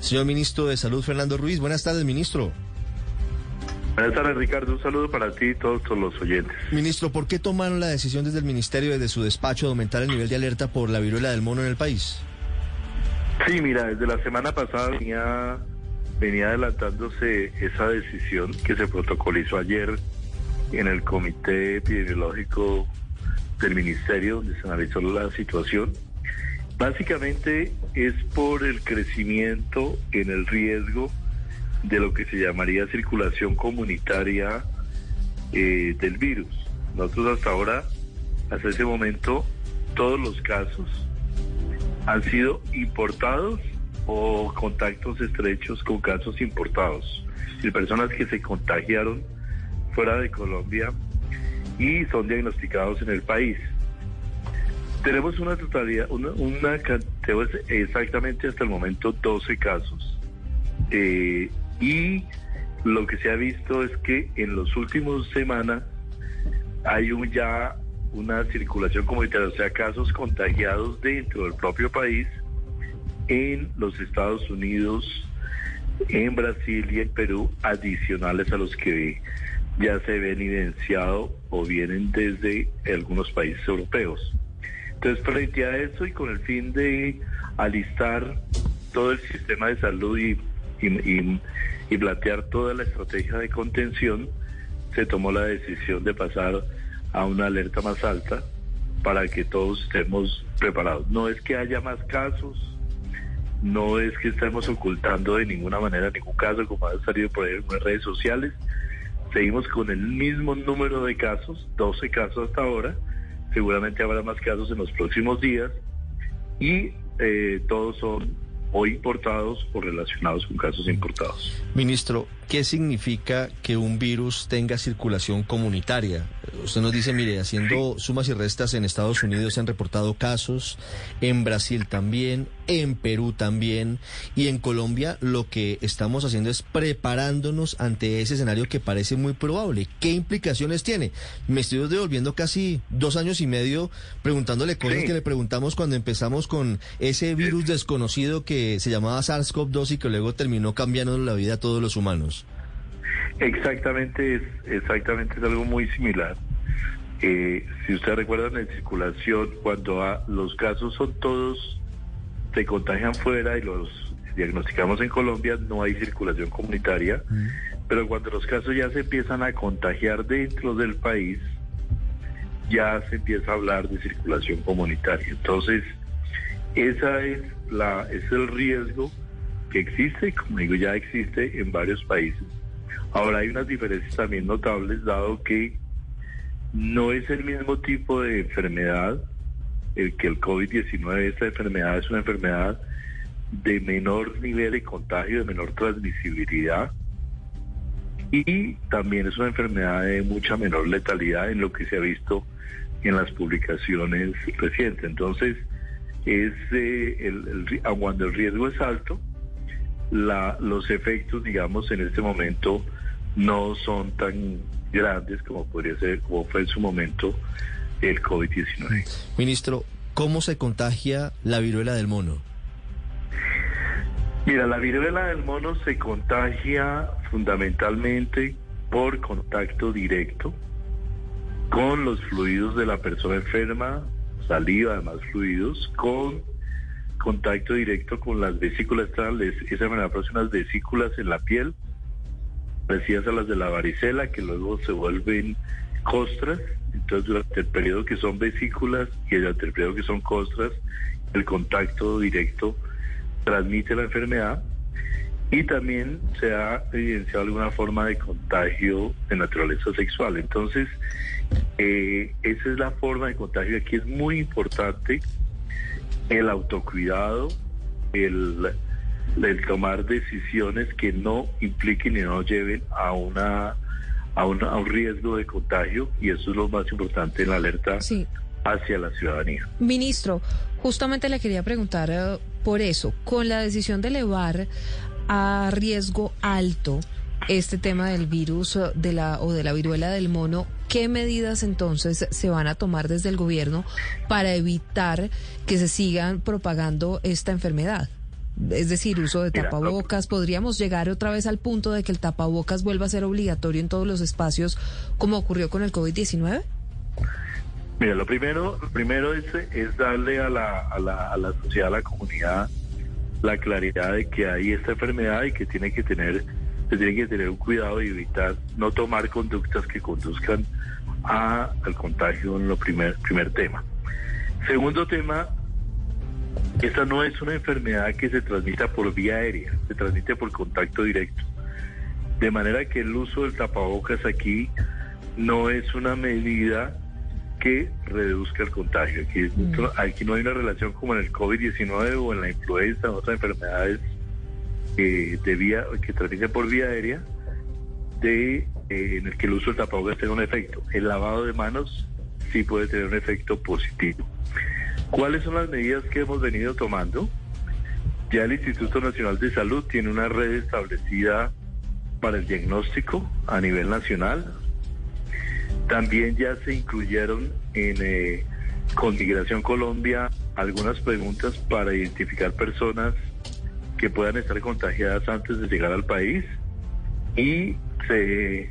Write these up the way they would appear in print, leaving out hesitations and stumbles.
Señor Ministro de Salud, Fernando Ruiz. Buenas tardes, ministro. Buenas tardes, Ricardo. Un saludo para ti y todos los oyentes. Ministro, ¿por qué tomaron la decisión desde el Ministerio, desde su despacho, de aumentar el nivel de alerta por la viruela del mono en el país? Sí, mira, desde la semana pasada venía adelantándose esa decisión que se protocolizó ayer en el Comité Epidemiológico del Ministerio, donde se analizó la situación. Básicamente es por el crecimiento en el riesgo de lo que se llamaría circulación comunitaria del virus. Nosotros hasta ese momento, todos los casos han sido importados o contactos estrechos con casos importados. Y personas que se contagiaron fuera de Colombia y son diagnosticados en el país. Tenemos una totalidad, tenemos exactamente hasta el momento 12 casos. Y lo que se ha visto es que en las últimas semanas hay ya una circulación comunitaria, o sea, casos contagiados dentro del propio país, en los Estados Unidos, en Brasil y en Perú, adicionales a los que ya se ven evidenciado o vienen desde algunos países europeos. Entonces, frente a eso y con el fin de alistar todo el sistema de salud y plantear toda la estrategia de contención, se tomó la decisión de pasar a una alerta más alta para que todos estemos preparados. No es que haya más casos, no es que estemos ocultando de ninguna manera ningún caso, como ha salido por ahí en las redes sociales. Seguimos con el mismo número de casos, 12 casos hasta ahora. Seguramente habrá más casos en los próximos días y todos son o importados o relacionados con casos importados. Ministro, ¿qué significa que un virus tenga circulación comunitaria? Usted nos dice, mire, haciendo sumas y restas, en Estados Unidos se han reportado casos, en Brasil también, en Perú también, y en Colombia lo que estamos haciendo es preparándonos ante ese escenario que parece muy probable. ¿Qué implicaciones tiene? Me estoy devolviendo casi 2 años y medio preguntándole cosas que le preguntamos cuando empezamos con ese virus desconocido que se llamaba SARS-CoV-2 y que luego terminó cambiando la vida a todos los humanos. Exactamente es algo muy similar. Si usted recuerda, en circulación, cuando los casos son todos, se contagian fuera y los diagnosticamos en Colombia, no hay circulación comunitaria, pero cuando los casos ya se empiezan a contagiar dentro del país, ya se empieza a hablar de circulación comunitaria. Entonces, ese es el riesgo que existe, como digo, ya existe en varios países. Ahora hay unas diferencias también notables, dado que no es el mismo tipo de enfermedad que el COVID-19. Esta enfermedad es una enfermedad de menor nivel de contagio, de menor transmisibilidad, y también es una enfermedad de mucha menor letalidad en lo que se ha visto en las publicaciones recientes. Entonces, cuando el riesgo es alto, los efectos, digamos, en este momento no son tan grandes como podría ser, como fue en su momento el COVID-19. Ministro, ¿cómo se contagia la viruela del mono? Mira, la viruela del mono se contagia fundamentalmente por contacto directo con los fluidos de la persona enferma, saliva, además fluidos, con contacto directo con las vesículas. Esa enfermedad produce unas vesículas en la piel, parecidas a las de la varicela, que luego se vuelven costras. Entonces, durante el periodo que son vesículas y durante el periodo que son costras, el contacto directo transmite la enfermedad. Y también se ha evidenciado alguna forma de contagio de naturaleza sexual. Entonces, esa es la forma de contagio. Aquí es muy importante el autocuidado, el tomar decisiones que no impliquen y no lleven a un riesgo de contagio, y eso es lo más importante en la alerta hacia la ciudadanía. Ministro, justamente le quería preguntar por eso, con la decisión de elevar a riesgo alto este tema del virus de la viruela del mono, ¿qué medidas entonces se van a tomar desde el gobierno para evitar que se sigan propagando esta enfermedad? Es decir, uso de Mira, tapabocas. ¿Podríamos llegar otra vez al punto de que el tapabocas vuelva a ser obligatorio en todos los espacios, como ocurrió con el COVID-19? Mira, lo primero es darle a la sociedad, a la comunidad, la claridad de que hay esta enfermedad y que se tiene que tener un cuidado y evitar no tomar conductas que conduzcan al contagio en lo primer tema. Segundo tema, esta no es una enfermedad que se transmita por vía aérea, se transmite por contacto directo. De manera que el uso del tapabocas aquí no es una medida que reduzca el contagio. Aquí no hay una relación como en el COVID-19 o en la influenza, o otras enfermedades que transmiten por vía aérea, en el que el uso del tapabocas tenga un efecto. El lavado de manos sí puede tener un efecto positivo. ¿Cuáles son las medidas que hemos venido tomando? Ya el Instituto Nacional de Salud tiene una red establecida para el diagnóstico a nivel nacional. También ya se incluyeron con Migración Colombia algunas preguntas para identificar personas que puedan estar contagiadas antes de llegar al país, y se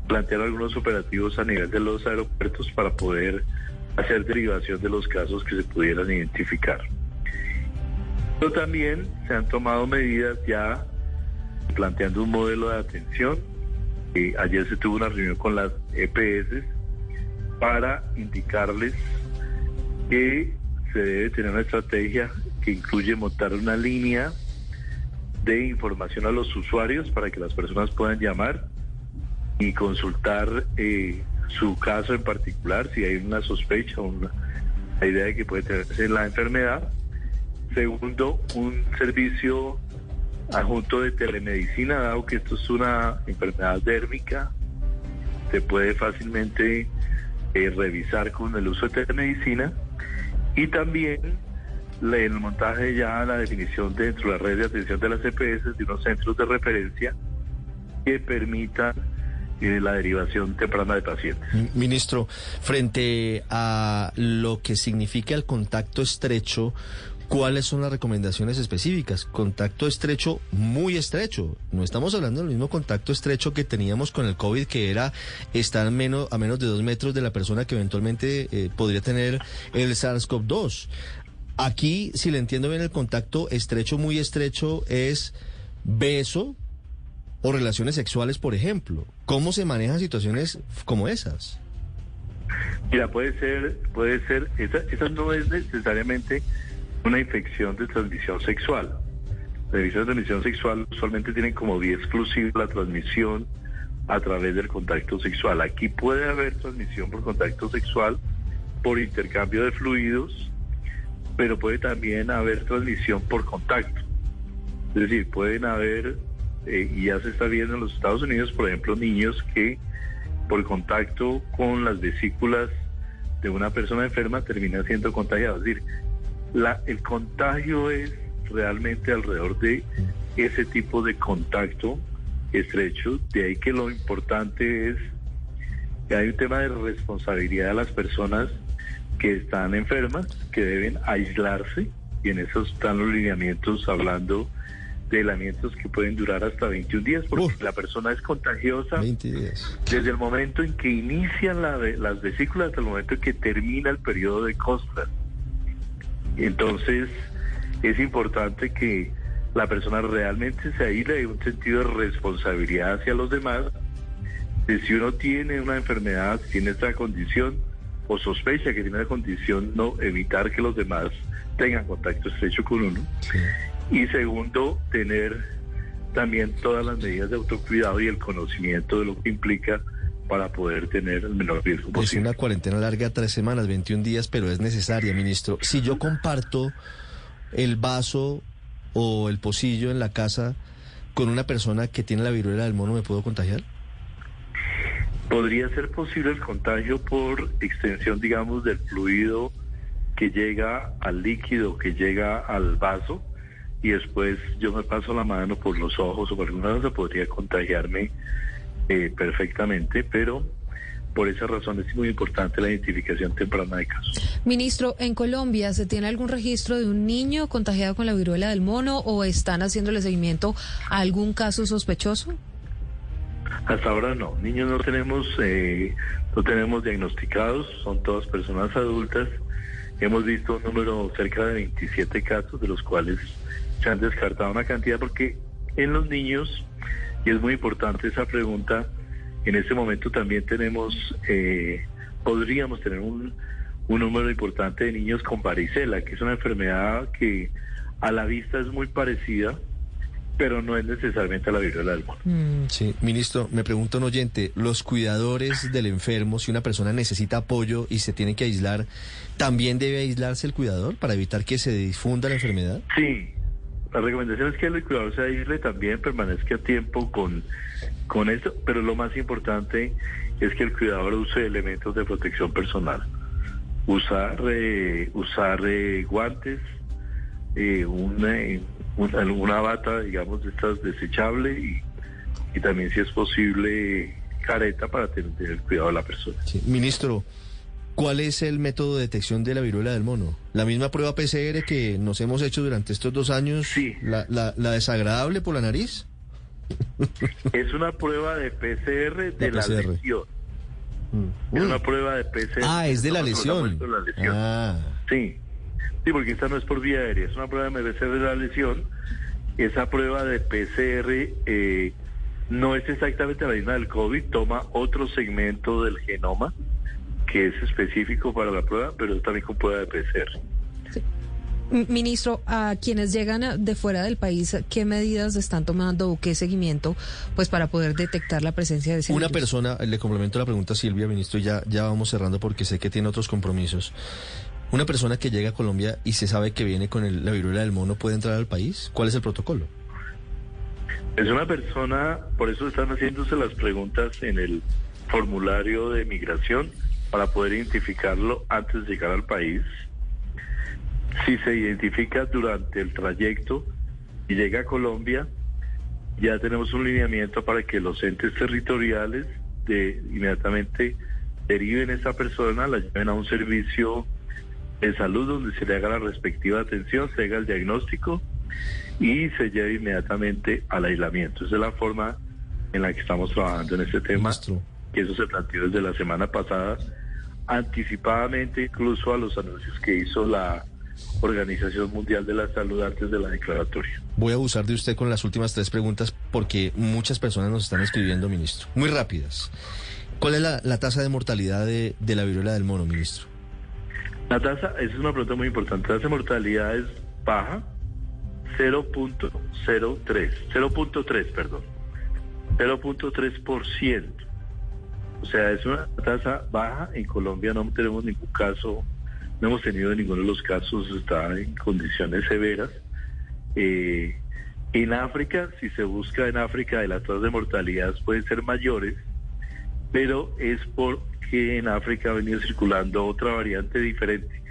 plantearon algunos operativos a nivel de los aeropuertos para poder hacer derivación de los casos que se pudieran identificar. Pero también se han tomado medidas ya planteando un modelo de atención. Ayer se tuvo una reunión con las EPS para indicarles que se debe tener una estrategia que incluye montar una línea de información a los usuarios para que las personas puedan llamar y consultar su caso en particular, si hay una sospecha o una idea de que puede tenerse la enfermedad. Segundo, un servicio adjunto de telemedicina, dado que esto es una enfermedad dérmica, se puede fácilmente revisar con el uso de telemedicina. Y también el montaje, ya la definición dentro de la red de atención de las EPS de unos centros de referencia que permitan la derivación temprana de pacientes. Ministro, frente a lo que significa el contacto estrecho, ¿cuáles son las recomendaciones específicas? Contacto estrecho, muy estrecho. No estamos hablando del mismo contacto estrecho que teníamos con el COVID, que era estar a menos de 2 metros de la persona que eventualmente podría tener el SARS-CoV-2. Aquí, si le entiendo bien, el contacto estrecho, muy estrecho, es beso o relaciones sexuales, por ejemplo. ¿Cómo se manejan situaciones como esas? Mira, puede ser, esa no es necesariamente una infección de transmisión sexual. La infección de transmisión sexual usualmente tiene como vía exclusiva la transmisión a través del contacto sexual. Aquí puede haber transmisión por contacto sexual, por intercambio de fluidos, pero puede también haber transmisión por contacto. Es decir, pueden haber, y ya se está viendo en los Estados Unidos, por ejemplo, niños que por contacto con las vesículas de una persona enferma terminan siendo contagiados. Es decir, el contagio es realmente alrededor de ese tipo de contacto estrecho. De ahí que lo importante es que hay un tema de responsabilidad de las personas que están enfermas, que deben aislarse, y en eso están los lineamientos hablando de aislamientos que pueden durar hasta 21 días, porque la persona es contagiosa 20 días. Desde el momento en que inician las vesículas hasta el momento en que termina el periodo de Koster. Entonces, es importante que la persona realmente se aísle, y un sentido de responsabilidad hacia los demás, de si uno tiene una enfermedad, tiene esta condición, o sospecha que tiene una condición, no evitar que los demás tengan contacto estrecho con uno. Sí. Y segundo, tener también todas las medidas de autocuidado y el conocimiento de lo que implica para poder tener el menor riesgo posible. Es una cuarentena larga, 3 semanas, 21 días, pero es necesaria, ministro. Si yo comparto el vaso o el pocillo en la casa con una persona que tiene la viruela del mono, ¿me puedo contagiar? Podría ser posible el contagio por extensión, digamos, del fluido que llega al líquido, que llega al vaso, y después yo me paso la mano por los ojos o por alguna cosa, podría contagiarme perfectamente, pero Por esa razón es muy importante la identificación temprana de casos. Ministro, ¿en Colombia se tiene algún registro de un niño contagiado con la viruela del mono o están haciéndole seguimiento a algún caso sospechoso? Hasta ahora no, niños no tenemos diagnosticados, son todas personas adultas. Hemos visto un número cerca de 27 casos, de los cuales se han descartado una cantidad, porque en los niños, y es muy importante esa pregunta, en este momento también podríamos tener un número importante de niños con varicela, que es una enfermedad que a la vista es muy parecida, pero no es necesariamente la viruela del mono. Sí, ministro, me pregunta un oyente, ¿los cuidadores del enfermo, si una persona necesita apoyo y se tiene que aislar, también debe aislarse el cuidador para evitar que se difunda la enfermedad? Sí, la recomendación es que el cuidador se aísle, también permanezca a tiempo con esto, pero lo más importante es que el cuidador use elementos de protección personal. Usar guantes, una bata, digamos, de estas desechable y también, si es posible, careta para tener el cuidado de la persona. Sí. Ministro, ¿cuál es el método de detección de la viruela del mono? ¿La misma prueba PCR que nos hemos hecho durante estos 2 años? Sí. ¿La desagradable por la nariz? Es una prueba de PCR de la lesión. Es una prueba de PCR. Ah, es de la lesión. Ah. Sí, porque esta no es por vía aérea, es una prueba de PCR de la lesión. Esa prueba de PCR no es exactamente la misma del COVID, toma otro segmento del genoma que es específico para la prueba, pero es también con prueba de PCR. Sí. Ministro, a quienes llegan de fuera del país, ¿qué medidas están tomando o qué seguimiento pues para poder detectar la presencia de ese virus? Una persona, le complemento la pregunta a Silvia, ministro, y ya vamos cerrando porque sé que tiene otros compromisos. Una persona que llega a Colombia y se sabe que viene con la viruela del mono, ¿puede entrar al país? ¿Cuál es el protocolo? Es una persona, por eso están haciéndose las preguntas en el formulario de migración para poder identificarlo antes de llegar al país. Si se identifica durante el trayecto y llega a Colombia, ya tenemos un lineamiento para que los entes territoriales inmediatamente deriven a esa persona, la lleven a un servicio de salud donde se le haga la respectiva atención, se haga el diagnóstico y se lleve inmediatamente al aislamiento. Esa es la forma en la que estamos trabajando en este tema, Ministro. Que eso se planteó desde la semana pasada, anticipadamente incluso a los anuncios que hizo la Organización Mundial de la Salud antes de la declaratoria. Voy a abusar de usted con las últimas 3 preguntas porque muchas personas nos están escribiendo, ministro. Muy rápidas. ¿Cuál es la tasa de mortalidad de la viruela del mono, ministro? La tasa, esa es una pregunta muy importante. La tasa de mortalidad es baja, 0.3%. O sea, es una tasa baja. En Colombia no tenemos ningún caso, no hemos tenido ninguno de los casos, está en condiciones severas. En África, si se busca en África, las tasas de mortalidad pueden ser mayores, pero es porque en África ha venido circulando otra variante diferente.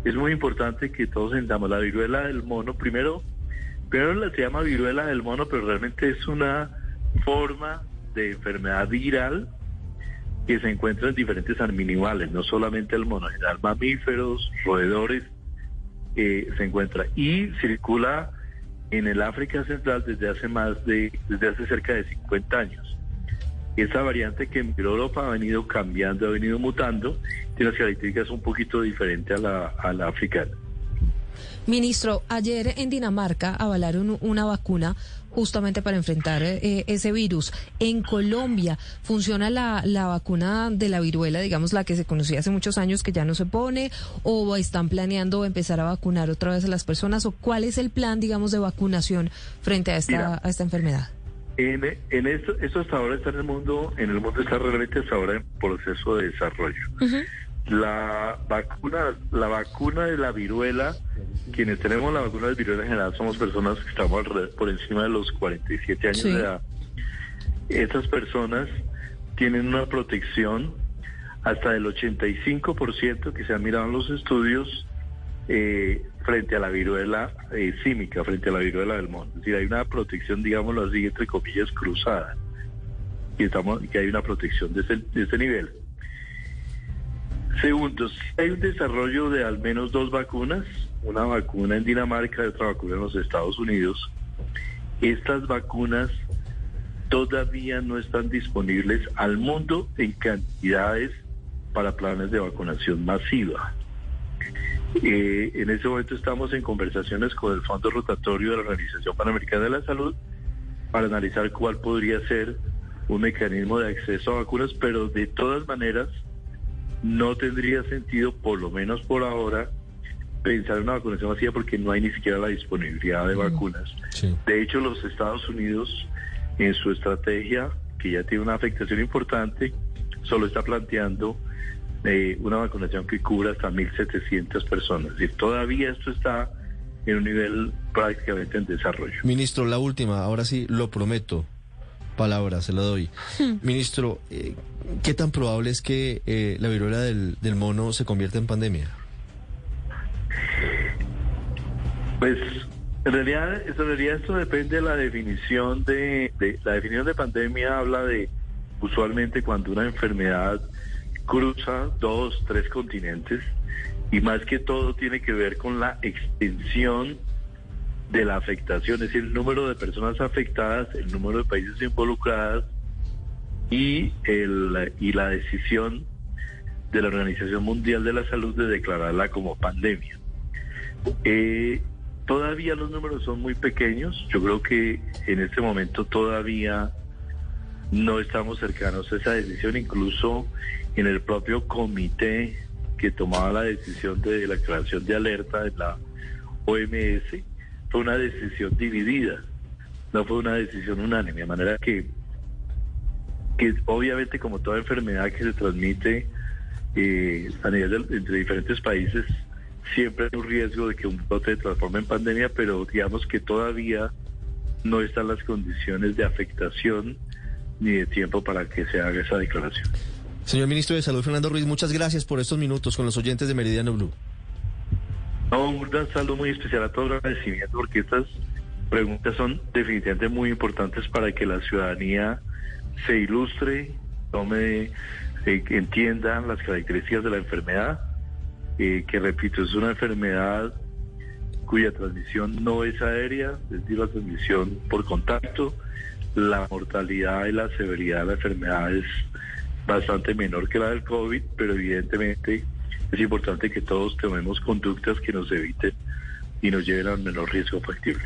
Es muy importante que todos entendamos la viruela del mono. Primero se llama viruela del mono, pero realmente es una forma de enfermedad viral que se encuentra en diferentes animales, no solamente el mono, en general mamíferos, roedores, se encuentra y circula en el África Central desde hace cerca de 50 años. Esa variante que en Europa ha venido cambiando, ha venido mutando, tiene las características un poquito diferentes a la africana. Ministro, ayer en Dinamarca avalaron una vacuna justamente para enfrentar ese virus. En Colombia, ¿funciona la vacuna de la viruela, digamos la que se conocía hace muchos años que ya no se pone, o están planeando empezar a vacunar otra vez a las personas, o cuál es el plan, digamos, de vacunación frente a esta enfermedad? En esto hasta ahora está en el mundo está realmente hasta ahora en proceso de desarrollo. Uh-huh. La vacuna de la viruela, quienes tenemos la vacuna de viruela en general somos personas que estamos por encima de los 47 años de edad. Estas personas tienen una protección hasta del 85% que se han mirado en los estudios frente a la viruela símica, frente a la viruela del mono. Es decir, hay una protección, digámoslo así, entre comillas, cruzada. Y que hay una protección de ese nivel. Segundo, si hay un desarrollo de al menos 2 vacunas, una vacuna en Dinamarca y otra vacuna en los Estados Unidos. Estas vacunas todavía no están disponibles al mundo en cantidades para planes de vacunación masiva. En este momento estamos en conversaciones con el Fondo Rotatorio de la Organización Panamericana de la Salud para analizar cuál podría ser un mecanismo de acceso a vacunas, pero de todas maneras no tendría sentido, por lo menos por ahora, pensar en una vacunación masiva porque no hay ni siquiera la disponibilidad de vacunas. Sí. De hecho, los Estados Unidos, en su estrategia, que ya tiene una afectación importante, solo está planteando una vacunación que cubra hasta 1.700 personas. Es decir, todavía esto está en un nivel prácticamente en desarrollo. Ministro, la última, ahora sí, lo prometo. Palabra, se la doy. Ministro, ¿qué tan probable es que la viruela del mono se convierta en pandemia? Pues en realidad esto depende de la definición la definición de pandemia. Habla de usualmente cuando una enfermedad cruza 2, 3 continentes, y más que todo tiene que ver con la extensión de la afectación, es decir, el número de personas afectadas, el número de países involucradas y la decisión de la Organización Mundial de la Salud de declararla como pandemia. Todavía los números son muy pequeños. Yo creo que en este momento todavía no estamos cercanos a esa decisión. Incluso en el propio comité que tomaba la decisión de la declaración de alerta de la OMS, fue una decisión dividida, no fue una decisión unánime, de manera que obviamente, como toda enfermedad que se transmite a nivel entre diferentes países, siempre hay un riesgo de que un brote se transforme en pandemia, pero digamos que todavía no están las condiciones de afectación ni de tiempo para que se haga esa declaración. Señor Ministro de Salud, Fernando Ruiz, muchas gracias por estos minutos con los oyentes de Meridiano Blue. No, un gran saludo muy especial a todos, agradecimiento, porque estas preguntas son definitivamente muy importantes para que la ciudadanía se ilustre, entienda las características de la enfermedad, que repito, es una enfermedad cuya transmisión no es aérea, es decir, la transmisión por contacto. La mortalidad y la severidad de la enfermedad es bastante menor que la del COVID, pero evidentemente es importante que todos tomemos conductas que nos eviten y nos lleven al menor riesgo factible.